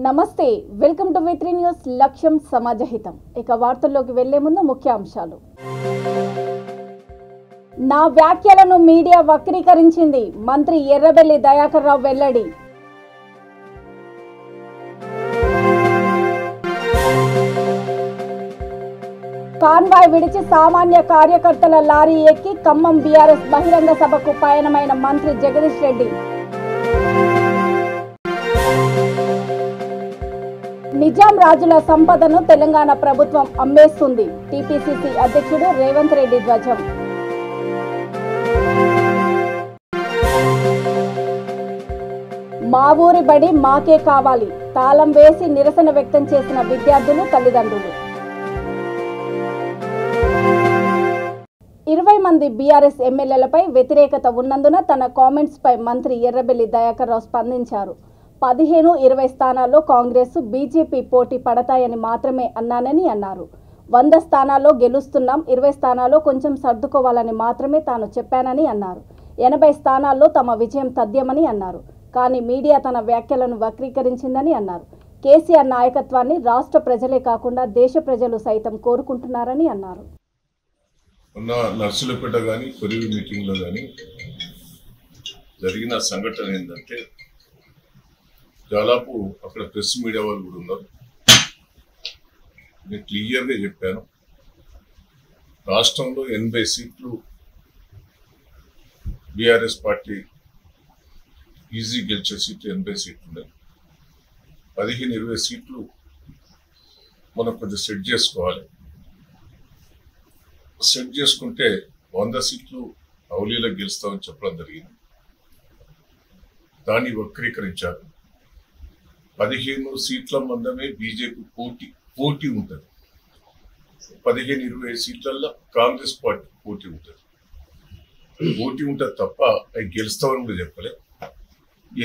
నమస్తే welcome to V3 news లక్ష్యం సమాజహితం ఇక వార్తల్లోకి వెళ్లే ముందు ముఖ్యాంశాలు నా వ్యాఖ్యలను మీడియా వక్రీకరించింది మంత్రి ఎర్రబెల్లి దయాకర్ రావు వెల్లడి కాన్వాయ్ విడిచి సామాన్య కార్యకర్తల లారీ ఎక్కి ఖమ్మం బీఆర్ఎస్ బహిరంగ సభకు పయనమైన మంత్రి జగదీష్ రెడ్డి నిజాం రాజుల సంపదను తెలంగాణ ప్రభుత్వం అమ్మేస్తుంది టీపీసీసీ అధ్యక్షుడు రేవంత్ రెడ్డి ధ్వజం మా ఊరి బడి మాకే కావాలి తాళం వేసి నిరసన వ్యక్తం చేసిన విద్యార్థులు తల్లిదండ్రులు 20 మంది బీఆర్ఎస్ ఎమ్మెల్యేలపై వ్యతిరేకత ఉన్నందున తన కామెంట్స్ పై మంత్రి ఎర్రబెల్లి దయాకర్ రావు స్పందించారు 15-20 స్థానాల్లో కాంగ్రెస్ బీజేపీ పోటీ పడతాయని మాత్రమే అన్నానని అన్నారు 100 స్థానాల్లో గెలుస్తున్నాం 20 స్థానాల్లో కొంచెం సర్దుకోవాలని మాత్రమే తాను చెప్పానని అన్నారు 80 స్థానాల్లో తమ విజయం తథ్యమని అన్నారు కానీ మీడియా తన వ్యాఖ్యలను వక్రీకరించిందని అన్నారు కేసీఆర్ నాయకత్వాన్ని రాష్ట్ర ప్రజలే కాకుండా దేశ ప్రజలు సైతం కోరుకుంటున్నారని అన్నారు నర్సులపేట కానీ కొరివి మీటింగ్లో కానీ జరిగిన సంఘటన ఏంటంటే దాదాపు అక్కడ ప్రెస్ మీడియా వాళ్ళు కూడా ఉన్నారు నేను క్లియర్గా చెప్పాను రాష్ట్రంలో 80 సీట్లు బీఆర్ఎస్ పార్టీ ఈజీ గెలిచే సీట్లు 80 సీట్లు ఉన్నాయి 15-20 సీట్లు మనం కొంచెం సెట్ చేసుకోవాలి సెట్ చేసుకుంటే 100 సీట్లు అవలీలకు గెలుస్తామని చెప్పడం జరిగింది దాన్ని వక్రీకరించారు 15 సీట్ల మందమే బీజేపీ పోటీ ఉంటుంది 15-20 సీట్లలో కాంగ్రెస్ పార్టీ పోటీ ఉంటుంది తప్ప అవి గెలుస్తామని కూడా చెప్పలే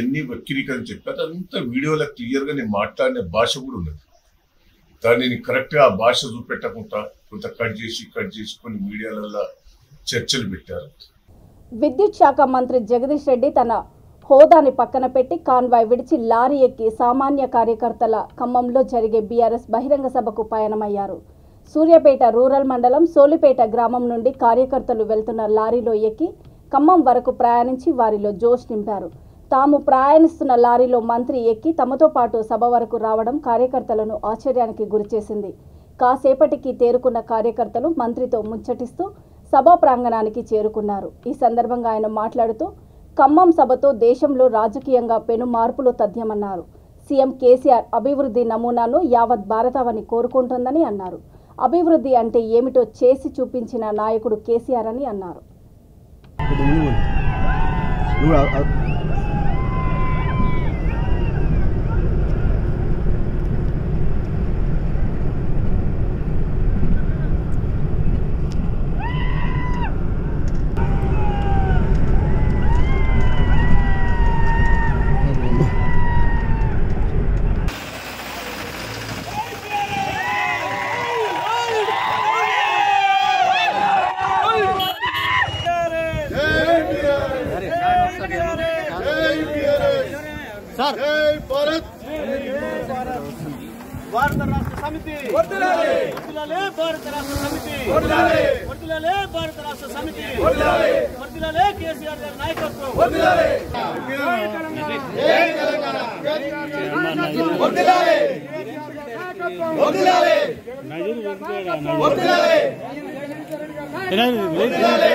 ఎన్ని వక్రీకరణ చెప్పారు అంతా వీడియోలో క్లియర్గా నేను మాట్లాడిన భాష కూడా ఉన్నది దాన్ని కరెక్ట్గా ఆ భాష చూపెట్టకుండా కొంత కట్ చేసి కొన్ని మీడియాలలో చర్చలు పెట్టారు విద్యుత్ శాఖ మంత్రి జగదీష్ రెడ్డి తన హోదాని పక్కన పెట్టి కాన్వాయ్ విడిచి లారీ ఎక్కి సామాన్య కార్యకర్తల ఖమ్మంలో జరిగే బీఆర్ఎస్ బహిరంగ సభకు పయనమయ్యారు సూర్యాపేట రూరల్ మండలం సోలిపేట గ్రామం నుండి కార్యకర్తలు వెళ్తున్న లారీలో ఎక్కి ఖమ్మం వరకు ప్రయాణించి వారిలో జోష్ నింపారు తాము ప్రయాణిస్తున్న లారీలో మంత్రి ఎక్కి తమతో పాటు సభ వరకు రావడం కార్యకర్తలను ఆశ్చర్యానికి గురిచేసింది కాసేపటికి తేరుకున్న కార్యకర్తలు మంత్రితో ముచ్చటిస్తూ సభా ప్రాంగణానికి చేరుకున్నారు ఈ సందర్భంగా ఆయన మాట్లాడుతూ ఖమ్మం సభతో దేశంలో రాజకీయంగా పెను మార్పులు తథ్యమన్నారు సీఎం కేసీఆర్ అభివృద్ధి నమూనాను యావత్ భారతావని కోరుకుంటోందని అన్నారు అభివృద్ధి అంటే ఏమిటో చేసి చూపించిన నాయకుడు కేసీఆర్ అని అన్నారు భారత రాష్ట్ర సమితి వర్ధిల్లాలి భారత రాష్ట్ర సమితి వర్ధిల్లాలి భారత రాష్ట్ర సమితి వర్ధిల్లాలి కేసీఆర్ గారి నాయకత్వం వర్ధిల్లాలి జై తెలంగాణ వర్ధిల్లాలి వర్ధిల్లాలి వర్ధిల్లాలి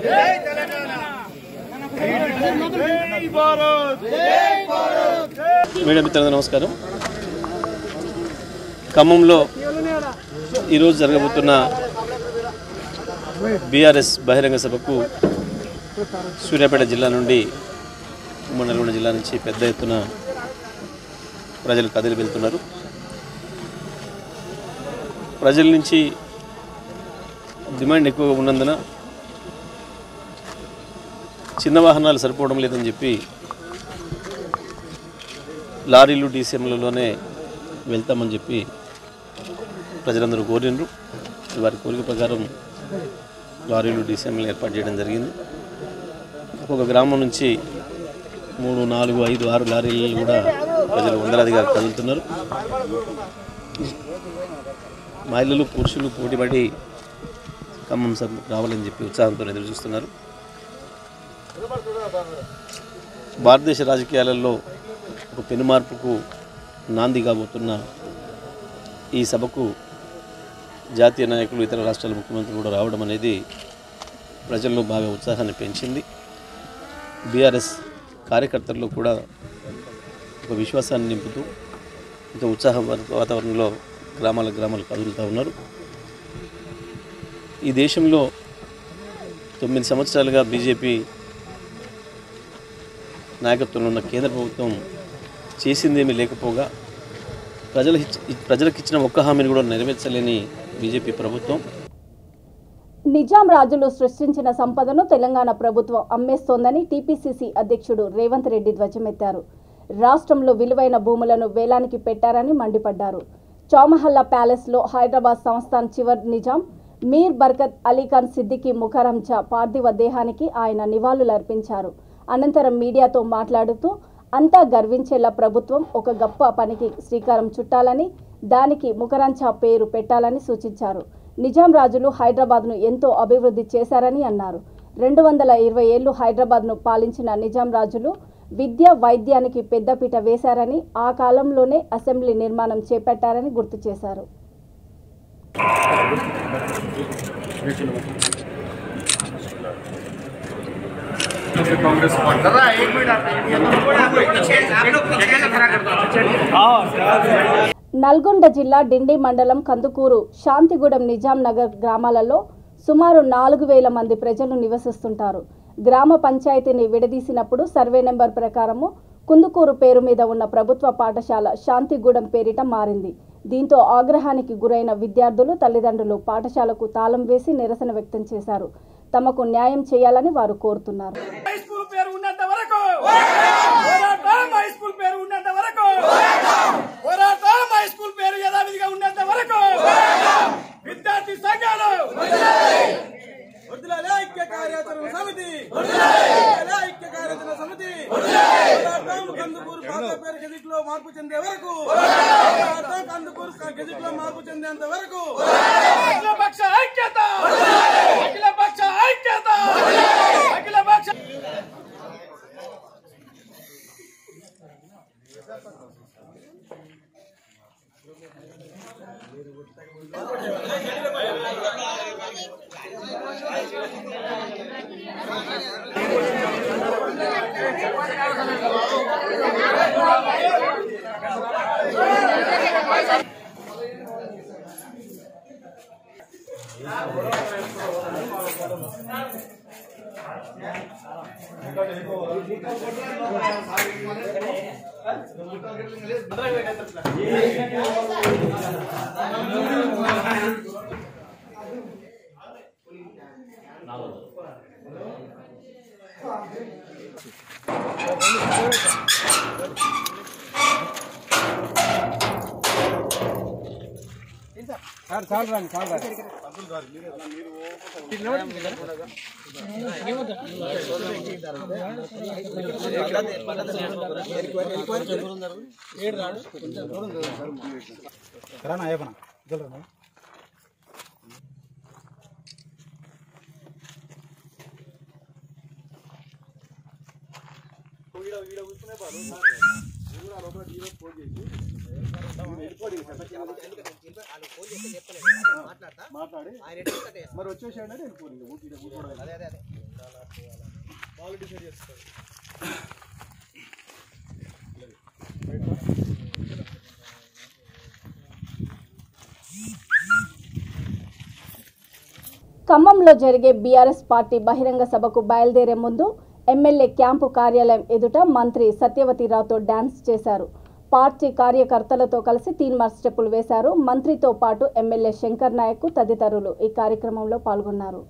జై తెలంగాణ జై భారత్ జై భారత్ మీడియా మిత్రులకు నమస్కారం ఖమ్మంలో ఈరోజు జరగబోతున్న బీఆర్ఎస్ బహిరంగ సభకు సూర్యాపేట జిల్లా నుండి నల్గొండ జిల్లా నుంచి పెద్ద ఎత్తున ప్రజలు కదిలి వెళ్తున్నారు ప్రజల నుంచి డిమాండ్ ఎక్కువగా ఉన్నందున చిన్న వాహనాలు సరిపోవడం లేదని చెప్పి లారీలు డీసీఎంలలోనే వెళ్తామని చెప్పి ప్రజలందరూ కోరినరు వారి కోరిక ప్రకారం లారీలు డీసీఎంలు ఏర్పాటు చేయడం జరిగింది ఒక గ్రామం నుంచి 3, 4, 5, 6 లారీలు కూడా ప్రజలు వందలాదిగా కదులుతున్నారు. మహిళలు పురుషులు పోటీపడి ఖమ్మం సభ రావాలని చెప్పి ఉత్సాహంతో ఎదురు చూస్తున్నారు. భారతదేశ రాజకీయాలలో ఒక పెనుమార్పుకు నాంది కాబోతున్న ఈ సభకు జాతీయ నాయకులు, ఇతర రాష్ట్రాల ముఖ్యమంత్రులు కూడా రావడం అనేది ప్రజల్లో బాగా ఉత్సాహాన్ని పెంచింది. బీఆర్ఎస్ కార్యకర్తల్లో కూడా ఒక విశ్వాసాన్ని నింపుతూ ఒక ఉత్సాహ వాతావరణంలో గ్రామాలు కదులుతూ ఉన్నారు. ఈ దేశంలో 9 సంవత్సరాలుగా బీజేపీ నాయకత్వంలో ఉన్న కేంద్ర ప్రభుత్వం చేసిందేమీ లేకపోగా ప్రజలకు ఇచ్చిన ఒక్క హామీని కూడా నెరవేర్చలేని బీజేపీ ప్రభుత్వం నిజాం రాజులు సృష్టించిన సంపదను తెలంగాణ ప్రభుత్వం అమ్మేస్తోందని టీపీసీసీ అధ్యక్షుడు రేవంత్ రెడ్డి ధ్వజమెత్తారు. రాష్ట్రంలో విలువైన భూములను వేలానికి పెట్టారని మండిపడ్డారు. చౌమహల్లా ప్యాలెస్లో హైదరాబాద్ సంస్థాన్ చివరి నిజాం మీర్ బర్కత్ అలీఖాన్ సిద్దికీ ముఖరంజా పార్థివ దేహానికి ఆయన నివాళులర్పించారు. అనంతరం మీడియాతో మాట్లాడుతూ అంతా గర్వించేలా ప్రభుత్వం ఒక గొప్ప పనికి శ్రీకారం చుట్టాలని, దానికి ముఖరంజా పేరు పెట్టాలని సూచించారు. నిజాం రాజులు హైదరాబాద్ను ఎంతో అభివృద్ధి చేశారని అన్నారు. 220 ఏళ్లు హైదరాబాద్ను పాలించిన నిజాం రాజులు విద్య, వైద్యానికి పెద్దపీట వేశారని, ఆ కాలంలోనే అసెంబ్లీ నిర్మాణం చేపట్టారని గుర్తు చేశారు. నల్గొండ జిల్లా డిండి మండలం కందుకూరు, శాంతిగూడెం, నిజాం నగర్ గ్రామాలలో సుమారు 4000 మంది ప్రజలు నివసిస్తుంటారు. గ్రామ పంచాయతీని విడదీసినప్పుడు సర్వే నెంబర్ ప్రకారము కుందుకూరు పేరు మీద ఉన్న ప్రభుత్వ పాఠశాల శాంతిగూడెం పేరిట మారింది. దీంతో ఆగ్రహానికి గురైన విద్యార్థులు, తల్లిదండ్రులు పాఠశాలకు తాళం వేసి నిరసన వ్యక్తం చేశారు. తమకు న్యాయం చేయాలని వారు కోరుతున్నారు. మార్పు చెందే వరకు గెజిట్లో మార్పు చెందేంత వరకు అఖిలపక్ష ఐక్యత, అఖిలపక్ష ఐక్యత, అఖిలపక్ష మాట్లాడి మరి వచ్చేసాడు వాళ్ళు డిసైడ్ చేస్తారు. ఖమ్మంలో జరిగే బీఆర్ఎస్ పార్టీ బహిరంగ సభకు బయలుదేరే ముందు ఎమ్మెల్యే క్యాంపు కార్యాలయం ఎదుట మంత్రి సత్యవతిరావుతో డాన్స్ చేశారు. పార్టీ కార్యకర్తలతో కలిసి తీన్మార్ స్టెప్పులు వేశారు. మంత్రితో పాటు ఎమ్మెల్యే శంకర్ నాయక్ తదితరులు ఈ కార్యక్రమంలో పాల్గొన్నారు.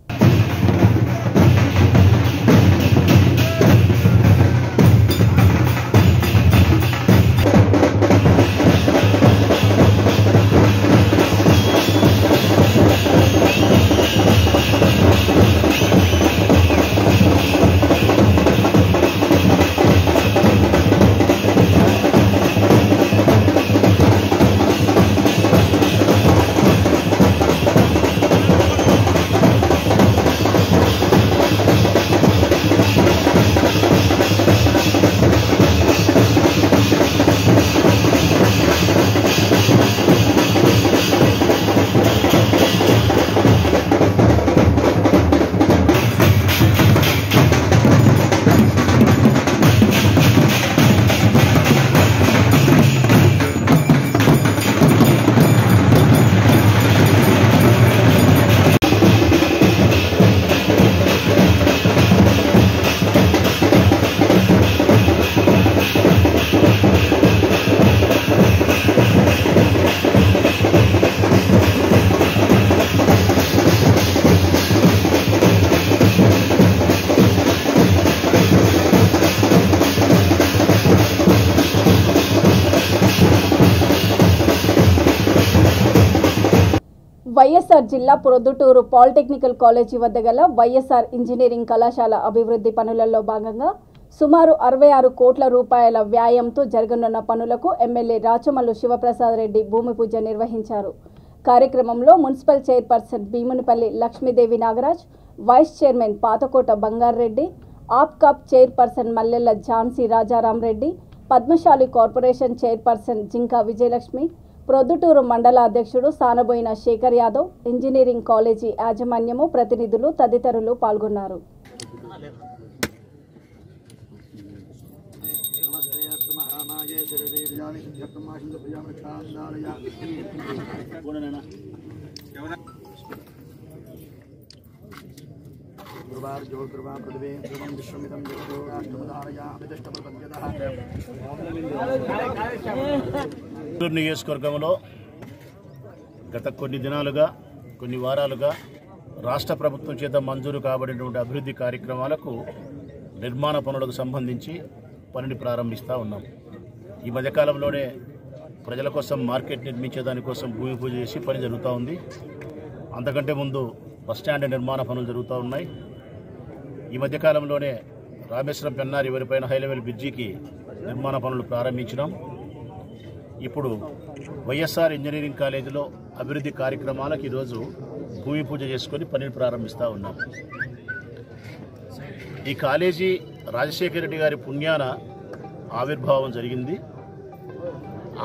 వైఎస్ఆర్ జిల్లా ప్రొద్దుటూరు పాలిటెక్నికల్ కాలేజీ వద్ద గల వైఎస్ఆర్ ఇంజనీరింగ్ కళాశాల అభివృద్ధి పనులలో భాగంగా సుమారు 66 కోట్ల రూపాయల వ్యయంతో జరగనున్న పనులకు ఎమ్మెల్యే రాచమల్లు శివప్రసాద్ రెడ్డి భూమి పూజ నిర్వహించారు. కార్యక్రమంలో municipal chairperson Bheemunipalli Lakshmidevi Nagaraj, vice chairman Pathakota Bangareddy, ఆప్కాప్ chairperson Mallela Jhansi Rajaram Reddy, Padmashali corporation chairperson Jinka Vijayalakshmi, Proddatur మండల అధ్యక్షుడు సానబోయిన శేఖర్ యాదవ్, ఇంజనీరింగ్ కాలేజీ యాజమాన్యము ప్రతినిధులు తదితరులు పాల్గొన్నారు. నియోజకవర్గంలో గత కొన్ని వారాలుగా రాష్ట్ర ప్రభుత్వం చేత మంజూరు కాబడినటువంటి అభివృద్ధి కార్యక్రమాలకు నిర్మాణ పనులకు సంబంధించి పనిని ప్రారంభిస్తూ ఉన్నాం. ఈ మధ్యకాలంలోనే ప్రజల కోసం మార్కెట్ నిర్మించే దానికోసం భూమి పూజ చేసి పని జరుగుతూ ఉంది. అంతకంటే ముందు బస్టాండ్ నిర్మాణ పనులు జరుగుతూ ఉన్నాయి. ఈ మధ్యకాలంలోనే రామేశ్వరం పెన్నారి వరిపైన హై లెవెల్ బ్రిడ్జికి నిర్మాణ పనులు ప్రారంభించినాం. ఇప్పుడు వైఎస్ఆర్ ఇంజనీరింగ్ కాలేజీలో అభివృద్ధి కార్యక్రమాలకు ఈరోజు భూమి పూజ చేసుకొని పనిని ప్రారంభిస్తూ ఉన్నాం. ఈ కాలేజీ రాజశేఖర రెడ్డి గారి పుణ్యాన ఆవిర్భావం జరిగింది.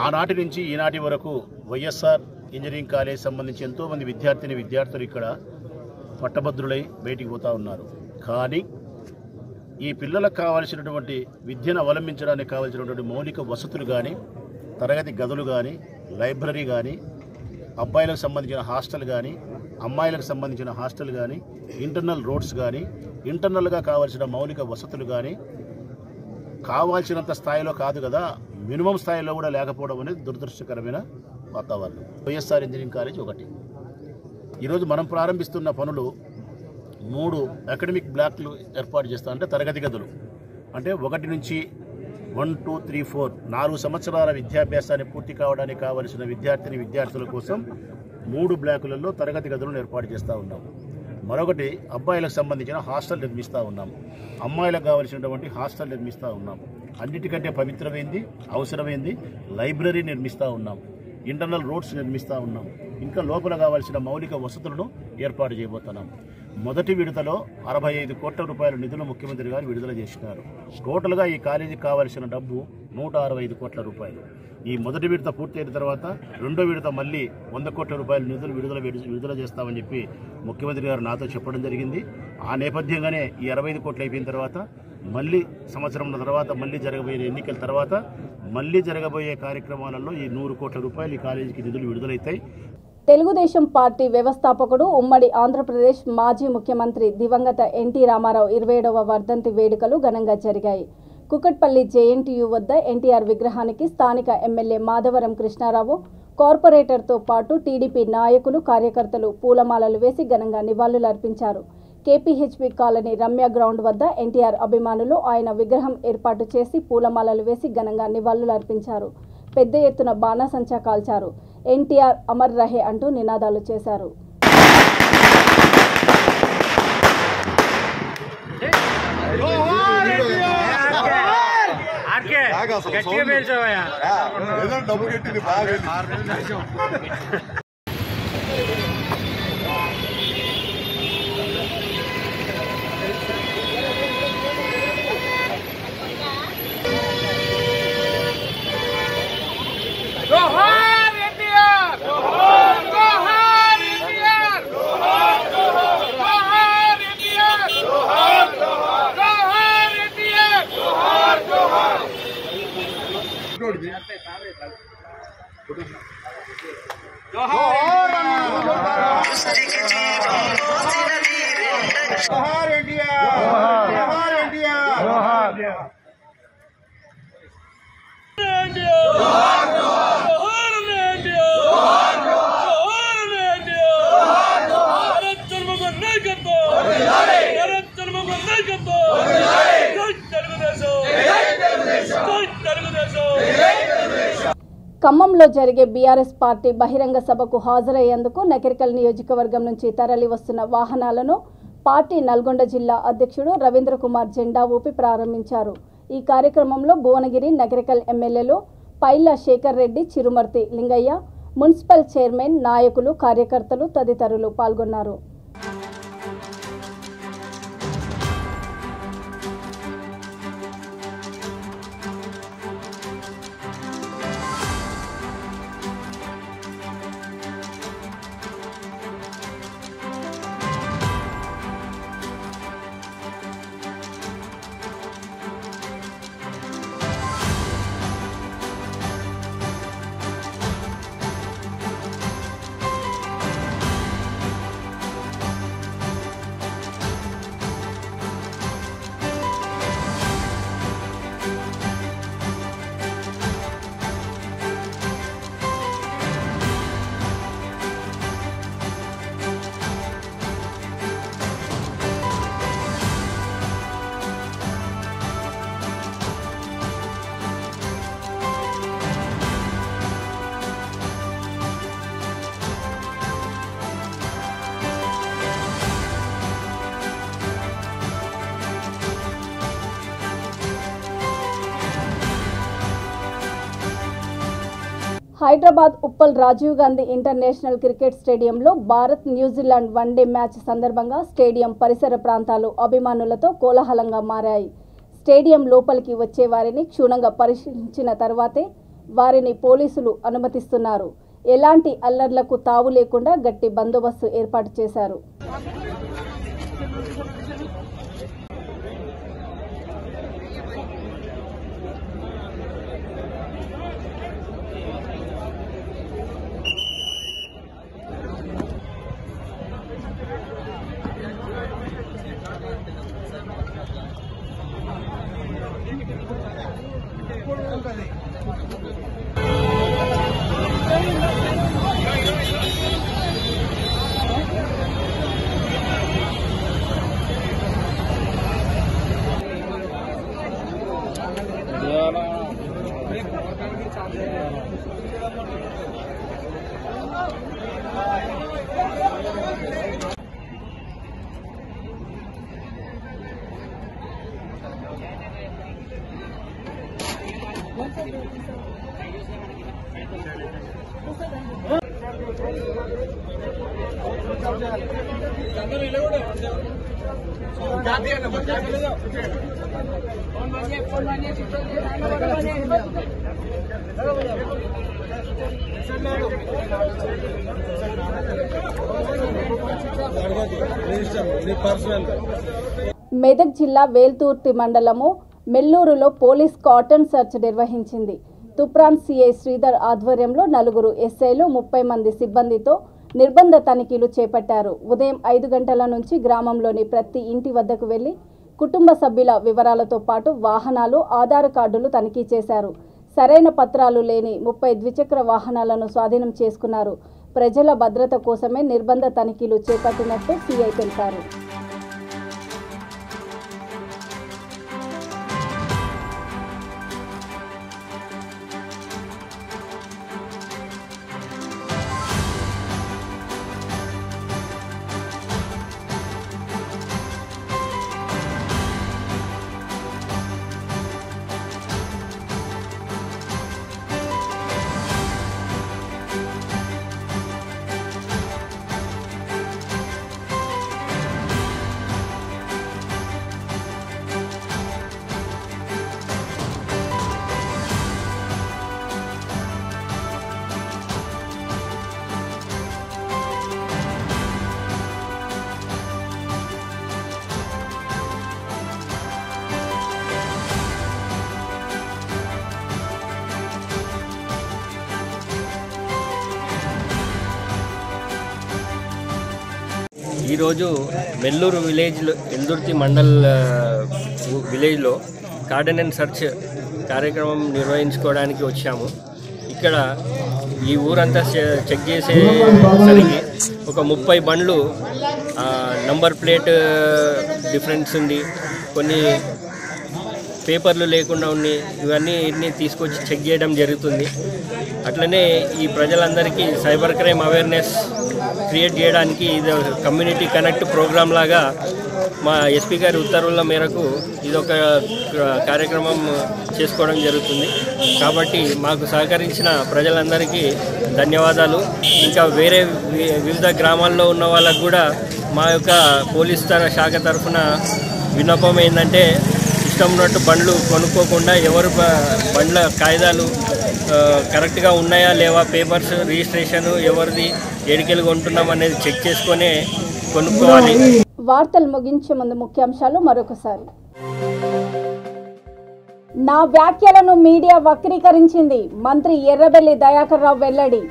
ఆనాటి నుంచి ఈనాటి వరకు వైఎస్ఆర్ ఇంజనీరింగ్ కాలేజ్ సంబంధించి ఎంతోమంది విద్యార్థులు ఇక్కడ పట్టభద్రులై బయటికి పోతూ ఉన్నారు. కానీ ఈ పిల్లలకు కావాల్సినటువంటి విద్యను అవలంబించడానికి కావాల్సినటువంటి మౌలిక వసతులు కానీ, తరగతి గదులు కానీ, లైబ్రరీ కానీ, అబ్బాయిలకు సంబంధించిన హాస్టల్ కానీ, అమ్మాయిలకు సంబంధించిన హాస్టల్ కానీ, ఇంటర్నల్ రోడ్స్ కానీ, ఇంటర్నల్గా కావాల్సిన మౌలిక వసతులు కానీ కావాల్సినంత స్థాయిలో కాదు కదా, మినిమం స్థాయిలో కూడా లేకపోవడం అనేది దురదృష్టకరమైన వాతావరణం. వైఎస్ఆర్ ఇంజనీరింగ్ కాలేజ్ ఒకటి. ఈరోజు మనం ప్రారంభిస్తున్న పనులు 3 అకాడమిక్ బ్లాక్లు ఏర్పాటు చేస్తాం. అంటే తరగతి గదులు, అంటే 1 నుంచి 1, 2, 3, 4 4 సంవత్సరాల విద్యాభ్యాసాన్ని పూర్తి కావడానికి కావలసిన విద్యార్థుల కోసం 3 బ్లాకులలో తరగతి గదులను ఏర్పాటు చేస్తూ ఉన్నాం. మరొకటి అబ్బాయిలకు సంబంధించిన హాస్టల్ నిర్మిస్తూ ఉన్నాం. అమ్మాయిలకు కావలసినటువంటి హాస్టల్ నిర్మిస్తూ ఉన్నాం. అన్నిటికంటే పవిత్రమైంది, అవసరమైంది లైబ్రరీ నిర్మిస్తూ ఉన్నాం. ఇంటర్నల్ రోడ్స్ నిర్మిస్తూ ఉన్నాం. ఇంకా లోపల కావాల్సిన మౌలిక వసతులను ఏర్పాటు చేయబోతున్నాం. మొదటి విడతలో 65 కోట్ల రూపాయల నిధులు ముఖ్యమంత్రి గారు విడుదల చేసినారు. టోటల్గా ఈ కాలేజీకి కావాల్సిన డబ్బు 165 కోట్ల రూపాయలు. ఈ మొదటి విడత పూర్తయిన తర్వాత రెండో విడత మళ్ళీ 100 కోట్ల రూపాయల నిధులు విడుదల చేస్తామని చెప్పి ముఖ్యమంత్రి గారు నాతో చెప్పడం జరిగింది. ఆ నేపథ్యంగానే ఈ 65 కోట్లు అయిపోయిన తర్వాత మళ్ళీ సంవత్సరం తర్వాత మళ్ళీ జరగబోయే ఎన్నికల తర్వాత మళ్ళీ జరగబోయే కార్యక్రమాలలో ఈ 100 కోట్ల రూపాయలు ఈ కాలేజీకి నిధులు విడుదలవుతాయి. తెలుగుదేశం పార్టీ వ్యవస్థాపకుడు, ఉమ్మడి ఆంధ్రప్రదేశ్ మాజీ ముఖ్యమంత్రి దివంగత ఎన్టీ రామారావు 27వ వర్ధంతి వేడుకలు ఘనంగా జరిగాయి. కుకట్పల్లి జేఎన్టీయూ వద్ద ఎన్టీఆర్ విగ్రహానికి స్థానిక ఎమ్మెల్యే మాధవరం కృష్ణారావు, కార్పొరేటర్తో పాటు టీడీపీ నాయకులు, కార్యకర్తలు పూలమాలలు వేసి ఘనంగా నివాళులర్పించారు. కేపీహెచ్బీ కాలనీ రమ్య గ్రౌండ్ వద్ద ఎన్టీఆర్ అభిమానులు ఆయన విగ్రహం ఏర్పాటు చేసి పూలమాలలు వేసి ఘనంగా నివాళులర్పించారు. పెద్ద ఎత్తున బాణాసంచా కాల్చారు. ఎన్టీఆర్ అమర్ రహే అంటూ నినాదాలు చేశారు. ఖమ్మంలో జరిగే బీఆర్ఎస్ పార్టీ బహిరంగ సభకు హాజరయ్యేందుకు నకిరేకల్ నియోజకవర్గం నుంచి తరలి వస్తున్న వాహనాలను పార్టీ నల్గొండ జిల్లా అధ్యక్షుడు రవీంద్ర కుమార్ జెండా ఊపి ప్రారంభించారు. ఈ కార్యక్రమంలో భువనగిరి నకిరేకల్ ఎమ్మెల్యేలు పైల శేఖర్ రెడ్డి, చిరుమర్తి లింగయ్య, మున్సిపల్ చైర్మన్, నాయకులు, కార్యకర్తలు తదితరులు పాల్గొన్నారు. హైదరాబాద్ ఉప్పల్ రాజీవ్ గాంధీ ఇంటర్నేషనల్ క్రికెట్ స్టేడియంలో భారత్ న్యూజిలాండ్ వన్డే మ్యాచ్ సందర్భంగా స్టేడియం పరిసర ప్రాంతాలు అభిమానులతో కోలాహలంగా మారాయి. స్టేడియం లోపలికి వచ్చే వారిని క్షుణ్ణంగా పరిశీలించిన తర్వాతే వారిని పోలీసులు అనుమతిస్తున్నారు. ఎలాంటి అల్లర్లకు తావు లేకుండా గట్టి బందోబస్తు ఏర్పాటు చేశారు. మెదక్ జిల్లా వేల్తూర్తి మండలము మెల్లూరులో పోలీస్ కాటన్ సర్చ్ నిర్వహించింది. తుప్రాన్ సిఐ శ్రీధర్ ఆధ్వర్యంలో 4 ఎస్ఐలు 30 మంది సిబ్బందితో నిర్బంధ తనిఖీలు చేపట్టారు. ఉదయం 5 గంటల నుంచి గ్రామంలోని ప్రతి ఇంటి వద్దకు వెళ్లి కుటుంబ సభ్యుల వివరాలతో పాటు వాహనాలు, ఆధార్ కార్డులు తనిఖీ చేశారు. సరైన పత్రాలు లేని 30 ద్విచక్ర వాహనాలను స్వాధీనం చేసుకున్నారు. ప్రజల భద్రత కోసమే నిర్బంధ తనిఖీలు చేపట్టినట్టు సిఐ తెలిపారు. ఈరోజు మెల్లూరు విలేజ్లో ఎల్దుర్తి మండల్ విలేజ్లో కార్డన్ అండ్ సర్చ్ కార్యక్రమం నిర్వహించుకోవడానికి వచ్చాము. ఇక్కడ ఈ ఊరంతా చెక్ చేసేసరికి ఒక 30 బండ్లు నంబర్ ప్లేట్ డిఫరెన్స్ ఉంది, కొన్ని పేపర్లు లేకుండా ఉన్నాయి ఇవన్నీ తీసుకొచ్చి చెక్ చేయడం జరుగుతుంది. అట్లనే ఈ ప్రజలందరికీ సైబర్ క్రైమ్ అవేర్నెస్ క్రియేట్ చేయడానికి ఇది కమ్యూనిటీ కనెక్ట్ ప్రోగ్రామ్ లాగా మా ఎస్పీ గారి ఉత్తర్వుల మేరకు ఇదొక కార్యక్రమం చేసుకోవడం జరుగుతుంది. కాబట్టి మాకు సహకరించిన ప్రజలందరికీ ధన్యవాదాలు. ఇంకా వేరే వివిధ గ్రామాల్లో ఉన్న వాళ్ళకు కూడా మా యొక్క పోలీస్ శాఖ తరఫున విన్నపం ఏంటంటే ఇష్టం ఉన్నట్టు బండ్లు కొనుక్కోకుండా ఎవరు బండ్ల కాయిదాలు కరెక్ట్గా ఉన్నాయా లేవా, పేపర్స్ రిజిస్ట్రేషన్ ఎవరిది ఏడికెళ్ళి కొంటున్నాం అనేది చెక్ చేసుకొని కొనుక్కోవాలి. వార్తలు ముగించే ముందు ముఖ్యాంశాలు మరొకసారి. నా వ్యాఖ్యలను మీడియా వక్రీకరించింది, మంత్రి ఎర్రబెల్లి దయాకర్ రావు వెల్లడి.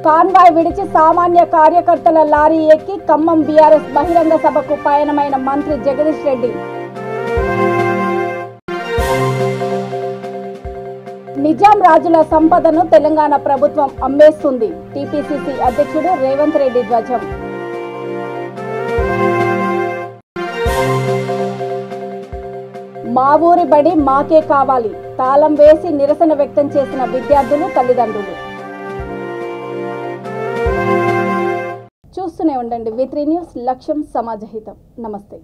కాన్వాయ్ విడిచి సామాన్య కార్యకర్తల లారీ ఎక్కి ఖమ్మం బీఆర్ఎస్ బహిరంగ సభకు పయనమైన మంత్రి జగదీష్ రెడ్డి. నిజాం రాజుల సంపదను తెలంగాణ ప్రభుత్వం అమ్మేస్తుంది, టీపీసీసీ అధ్యక్షుడు రేవంత్ రెడ్డి ధ్వజం. మా ఊరి బడి మాకే కావాలి, తాళం వేసి నిరసన వ్యక్తం చేసిన విద్యార్థులు, తల్లిదండ్రులు. చూస్తూనే ఉండండి V3 న్యూస్, లక్ష్యం సమాజహితం. నమస్తే.